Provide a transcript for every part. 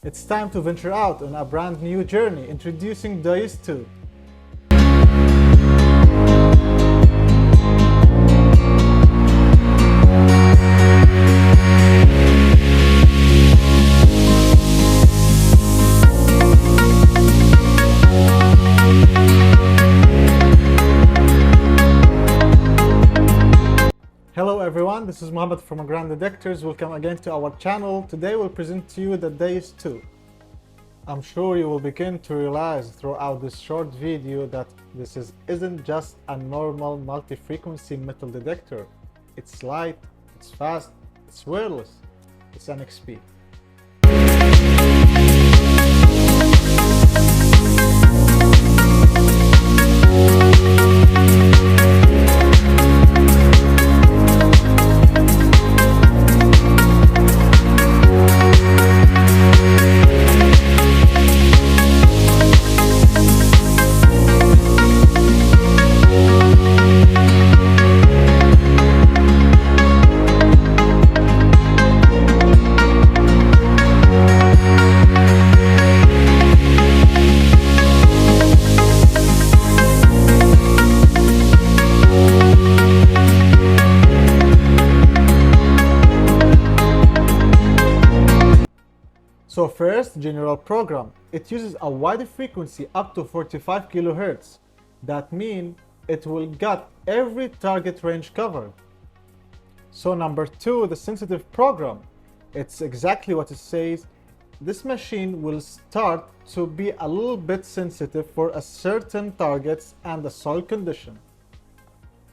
It's time to venture out on a brand new journey, introducing Deus 2. Hello everyone, this is Mohammed from Grand Detectors. Welcome again to our channel. Today we'll present to you the Deus 2. I'm sure you will begin to realize throughout this short video that this isn't just a normal multi-frequency metal detector. It's light, it's fast, it's wireless, it's an XP. So first, general program. It uses a wide frequency up to 45 kHz. That means it will get every target range covered. So number two, the sensitive program. It's exactly what it says. This machine will start to be a little bit sensitive for a certain targets and the soil condition.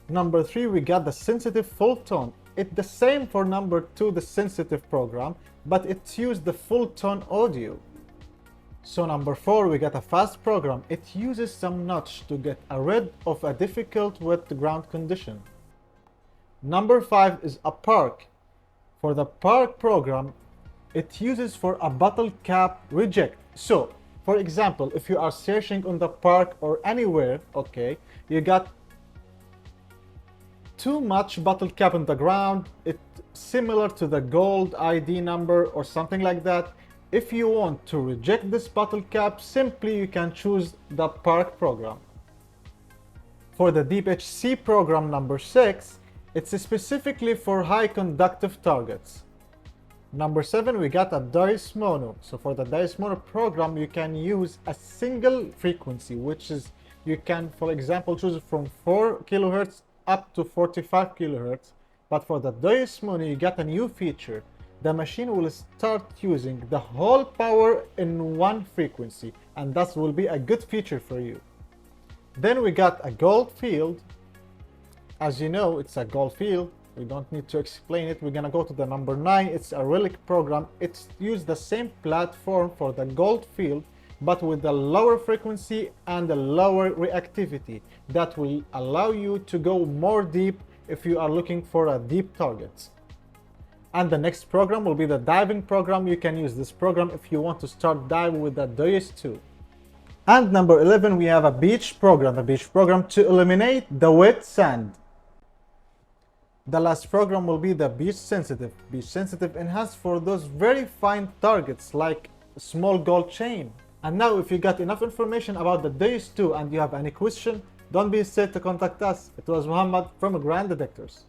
Number three, we got the sensitive full tone. It's the same for number two, the sensitive program, but it used the full tone audio. So number four, we got a fast program. It uses some notch to get rid of a difficult wet ground condition. Number five is a park. For the park program, it uses for a bottle cap reject. So for example, if you are searching on the park or anywhere, okay, you got too much bottle cap on the ground, it's similar to the gold ID number or something like that. If you want to reject this bottle cap, simply you can choose the park program. For the deep HC program number 6, it's specifically for high conductive targets. Number 7, we got a Deus mono. So for the Deus mono program, you can use a single frequency, which is, you can, for example, choose from 4 kHz up to 45 kHz. But for the Deus mono, you get a new feature. The machine will start using the whole power in one frequency, and that will be a good feature for you. Then we got a gold field. As you know, it's a gold field. We don't need to explain it. We're gonna go to the number 9. It's a relic program. It's used the same platform for the gold field, but with a lower frequency and a lower reactivity. That will allow you to go more deep if you are looking for a deep target. And the next program will be the diving program. You can use this program if you want to start diving with the Deus 2. And number 11, we have a beach program. A beach program to eliminate the wet sand. The last program will be the beach sensitive. Beach sensitive enhanced for those very fine targets like small gold chain. And now if you got enough information about the Deus 2 and you have any question, don't be scared to contact us. It was Muhammad from Grand Detectors.